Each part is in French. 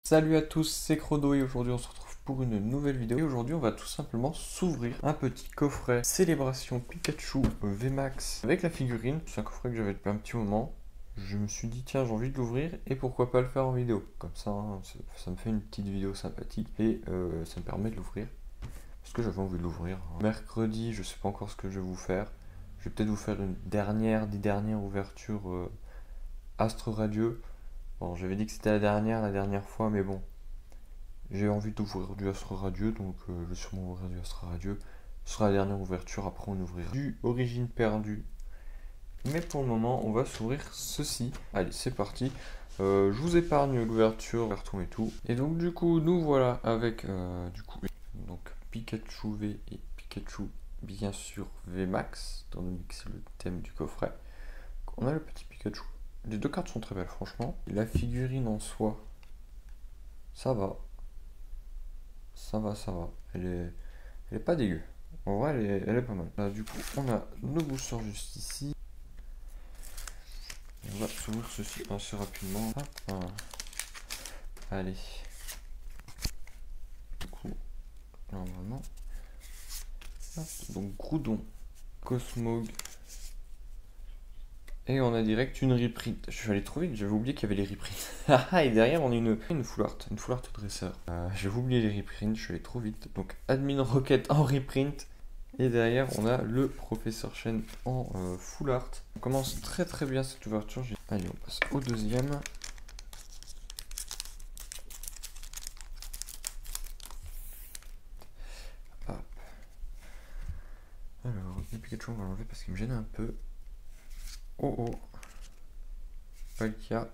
Salut à tous, c'est Crodo et aujourd'hui on se retrouve pour une nouvelle vidéo. Et aujourd'hui on va tout simplement s'ouvrir un petit coffret Célébration Pikachu VMAX avec la figurine. C'est un coffret que j'avais depuis un petit moment. Je me suis dit tiens j'ai envie de l'ouvrir et pourquoi pas le faire en vidéo. Comme ça, hein, ça me fait une petite vidéo sympathique et ça me permet de l'ouvrir. Parce que j'avais envie de l'ouvrir. Mercredi, je sais pas encore ce que je vais vous faire. Je vais peut-être vous faire une des dernières ouvertures Astre Radieux. Bon, j'avais dit que c'était la dernière fois, mais bon, j'ai envie d'ouvrir du Astre Radieux, donc je vais sûrement ouvrir du Astre Radieux. Ce sera la dernière ouverture, après on ouvrira du Origine Perdue. Mais pour le moment, on va s'ouvrir ceci. Allez, c'est parti. Je vous épargne l'ouverture, carton et tout. Et donc du coup, nous voilà avec donc Pikachu V et Pikachu bien sûr VMAX, étant donné que c'est le thème du coffret. On a le petit Pikachu. Les deux cartes sont très belles, franchement. La figurine en soi, ça va. Ça va, ça va. Elle est pas dégueu. En vrai, elle est pas mal. Là, du coup, on a nos boosters juste ici. Et on va s'ouvrir ceci assez rapidement. Hop, voilà. Allez. Du coup, normalement. Hop. Donc, Groudon, Cosmog. Et on a direct une reprint. Je suis allé trop vite, j'avais oublié qu'il y avait les reprints. Et derrière, on a une full art dresseur. J'avais oublié les reprints, je suis allé trop vite. Donc, Admin Rocket en reprint. Et derrière, on a le Professeur Chen en full art. On commence très très bien cette ouverture. Allez, on passe au deuxième. Hop. Alors, le Pikachu, on va l'enlever parce qu'il me gêne un peu. Oh oh. Palkia.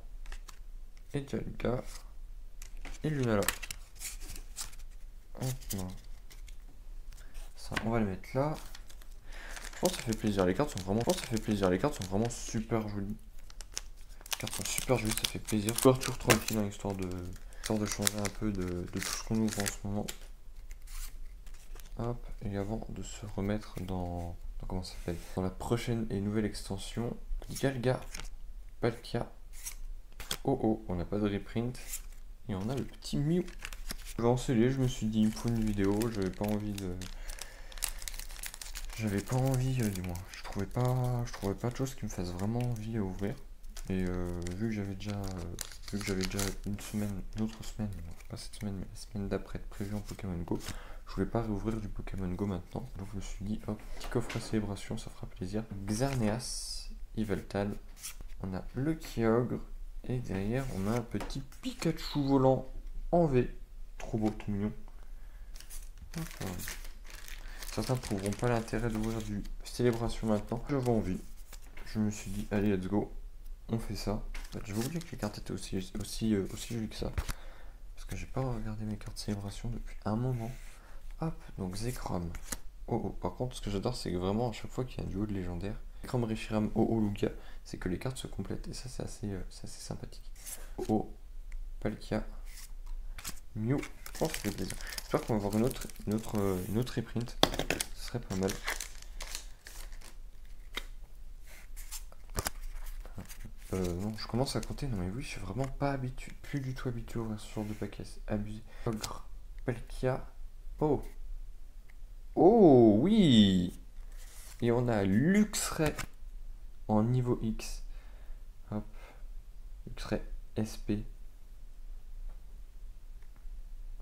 Et Jalga. Et Lunala. Hop là. Ça, on va le mettre là. Je pense que ça fait plaisir. Les cartes sont vraiment super jolies. Les cartes sont super jolies, ça fait plaisir. Couverture tranquille, hein, histoire de changer un peu de tout ce qu'on ouvre en ce moment. Hop, et avant de se remettre dans comment ça s'appelle, dans la prochaine et nouvelle extension, Galga, Palkia, oh oh, on n'a pas de reprint, et on a le petit Mew. Je vais en sceller, je me suis dit il me faut une vidéo, j'avais pas envie du moins, je trouvais pas de choses qui me fassent vraiment envie à ouvrir. Et vu que j'avais déjà une autre semaine, pas cette semaine mais la semaine d'après prévu en Pokémon Go, je voulais pas réouvrir du Pokémon Go maintenant. Donc je me suis dit hop, petit coffret célébration, ça fera plaisir. Xerneas, Yveltal, on a le Kyogre, et derrière on a un petit Pikachu volant en V. Trop beau, tout mignon. Hop. Certains ne trouveront pas l'intérêt d'ouvrir du célébration maintenant. J'avais envie. Je me suis dit allez let's go. On fait ça. J'avais oublié que les cartes étaient aussi jolies que ça. Parce que j'ai pas regardé mes cartes célébration depuis un moment. Hop, donc Zekrom. Oh oh, par contre, ce que j'adore, c'est que vraiment, à chaque fois qu'il y a un duo de légendaire, Zekrom, Reshiram, oh oh, Lugia, c'est que les cartes se complètent. Et ça, c'est assez sympathique. Oh oh, Palkia, Mew. Je pense que ça fait plaisir. J'espère qu'on va avoir une autre reprint. Ce serait pas mal. Non, je commence à compter. Non, mais oui, je suis vraiment pas habitué, plus du tout habitué à ouvrir ce genre de paquet. C'est abusé. Ogre, Palkia. Oh! Oh, oui! Et on a Luxray en niveau X. Hop. Luxray SP.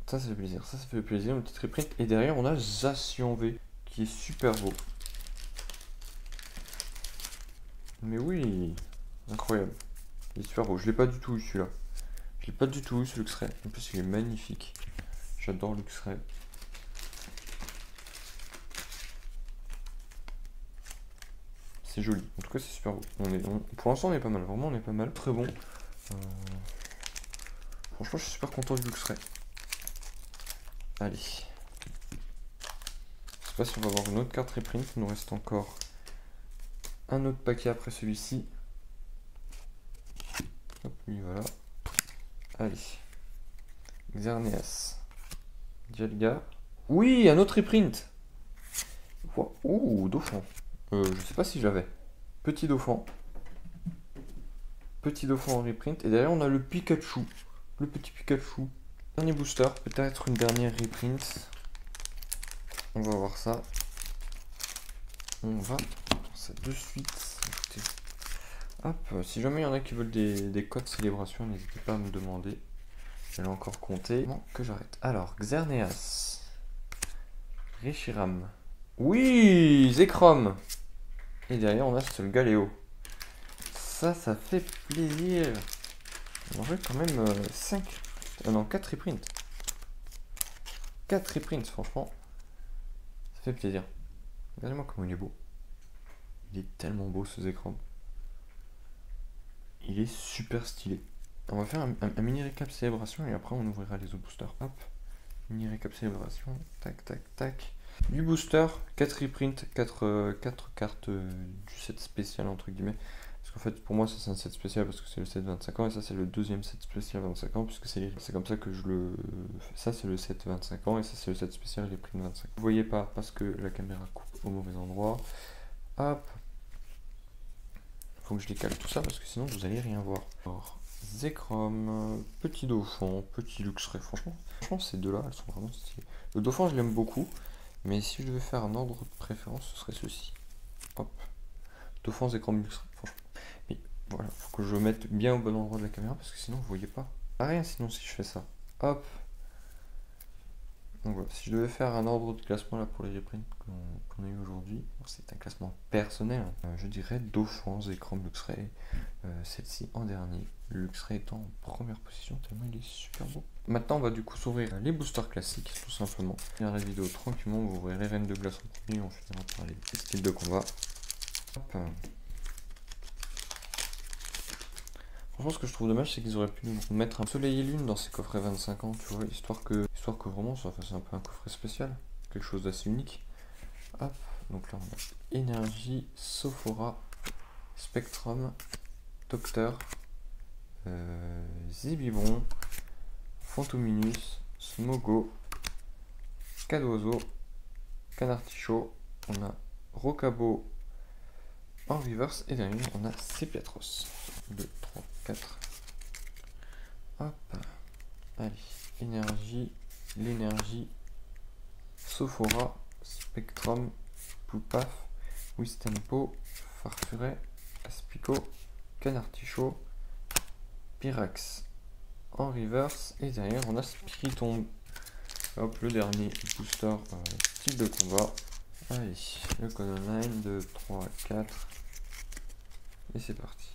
Ça fait plaisir. Ça fait plaisir. Une petite reprint. Et derrière, on a Zacian V qui est super beau. Mais oui! Incroyable. Il est super beau. Je l'ai pas du tout eu celui-là. Je l'ai pas du tout eu ce Luxray. En plus, il est magnifique. J'adore Luxray. C'est joli. En tout cas, c'est super beau. Pour l'instant, on est pas mal. Vraiment, on est pas mal. Très bon. Franchement, je suis super content du Luxray. Allez. Je sais pas si on va avoir une autre carte reprint. Il nous reste encore un autre paquet après celui-ci. Hop, lui, voilà. Allez. Xerneas. Dialga. Oui, un autre reprint. Ouh, Dauphin. Je sais pas si j'avais. Petit Dauphin. Petit Dauphin en reprint. Et derrière, on a le Pikachu. Le petit Pikachu. Dernier booster, peut-être une dernière reprint. On va voir ça. On va voir ça de suite. Écoutez. Hop, si jamais il y en a qui veulent des codes célébration, n'hésitez pas à me demander. Je vais encore compter. Bon, que j'arrête. Alors, Xerneas. Reshiram. Oui, Zekrom. Et derrière, on a ce Galéo. Ça fait plaisir. On aurait quand même 5. Non, 4 reprints. 4 reprints, franchement. Ça fait plaisir. Regardez-moi comment il est beau. Il est tellement beau ce Zekrom. Il est super stylé. On va faire un mini récap célébration et après on ouvrira les autres boosters. Hop. Mini récap célébration. Tac, tac, tac. Du booster, 4 reprints, 4 cartes du set spécial entre guillemets. Parce qu'en fait pour moi ça c'est un set spécial parce que c'est le set 25 ans et ça c'est le deuxième set spécial 25 ans puisque c'est comme ça que je le fais. Ça c'est le set 25 ans et ça c'est le set spécial les prix de 25. Vous voyez pas parce que la caméra coupe au mauvais endroit. Hop. Faut que je décale tout ça parce que sinon vous allez rien voir. Alors, Zekrom, petit Dauphin, petit Luxray. Franchement ces deux-là, elles sont vraiment stylées. Le Dauphin, je l'aime beaucoup, mais si je devais faire un ordre de préférence, ce serait ceci. Hop. Dauphin, Zekrom, Luxray, franchement. Mais voilà, faut que je mette bien au bon endroit de la caméra parce que sinon vous voyez pas. Rien sinon si je fais ça. Hop. Donc voilà, si je devais faire un ordre de classement là pour les reprints qu'on a eu aujourd'hui, c'est un classement personnel, je dirais Dauphin, Zekrom, Luxray, celle-ci en dernier, le Luxray étant en première position tellement il est super beau. Maintenant on va du coup s'ouvrir les boosters classiques tout simplement. Dans la vidéo tranquillement, vous ouvrirez les reines de glace en premier, on finira par les styles de combat. Hop. Franchement, ce que je trouve dommage, c'est qu'ils auraient pu nous mettre un soleil et lune dans ces coffrets 25 ans, tu vois, histoire que vraiment ça fasse un peu un coffret spécial, quelque chose d'assez unique. Hop, donc là on a Énergie, Sophora, Spectrum, Docteur, Zibibron, Fantominus, Smogo, Cadozo, Canartichaud, on a Rocabo en reverse et derrière on a Sepiatros. 2, 3, 4. Hop. Allez. Énergie. L'énergie. Sophora. Spectrum. Poupaf. Wistempo. Farfuret. Aspico. Canartichaud. Pyrax. En reverse. Et derrière on a Spiritomb. Hop, le dernier booster style de combat. Allez. Le code online. 2, 3, 4. Et c'est parti.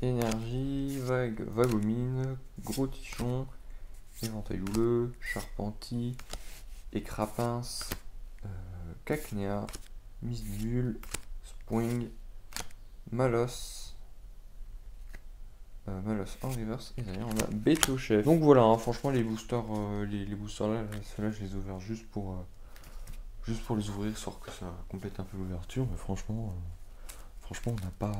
Énergie, Vagomine, Gros Tichon, Éventail houleux, Charpenti, Écrapince, Cacnea, Misdule, Spring, Malos, Malos en reverse, et derrière on a Bétochef. Donc voilà, hein, franchement les boosters, les boosters là, ceux-là je les ai ouverts juste pour les ouvrir, histoire que ça complète un peu l'ouverture, mais franchement on n'a pas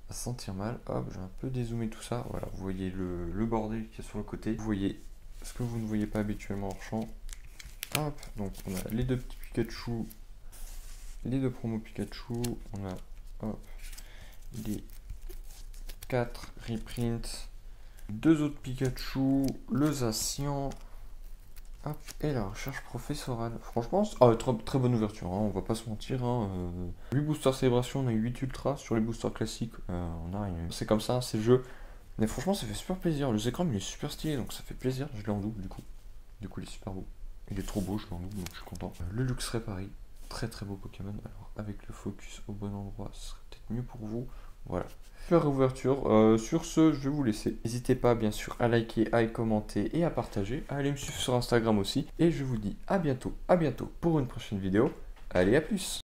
à se sentir mal. Hop, j'ai un peu dézoomé tout ça. Voilà, vous voyez le bordel qui est sur le côté. Vous voyez ce que vous ne voyez pas habituellement hors champ. Hop, donc on a les deux petits Pikachu, les deux promos Pikachu. On a hop, les 4 reprints, deux autres Pikachu, le Zacian. Hop, et la recherche professorale. Franchement, très bonne ouverture, hein, on va pas se mentir. Hein, 8 boosters célébration, on a eu 8 ultras. Sur les boosters classiques, on a rien. C'est comme ça, c'est le jeu. Mais franchement, ça fait super plaisir. Le Zekrom, il est super stylé, donc ça fait plaisir. Je l'ai en double, du coup. Du coup, il est super beau. Il est trop beau, je l'ai en double, donc je suis content. Le Luxray, pareil. Très très beau Pokémon. Alors, avec le focus au bon endroit, ce serait peut-être mieux pour vous. Voilà. Faire ouverture. Sur ce, je vais vous laisser. N'hésitez pas, bien sûr, à liker, à commenter et à partager. À aller me suivre sur Instagram aussi. Et je vous dis à bientôt pour une prochaine vidéo. Allez, à plus!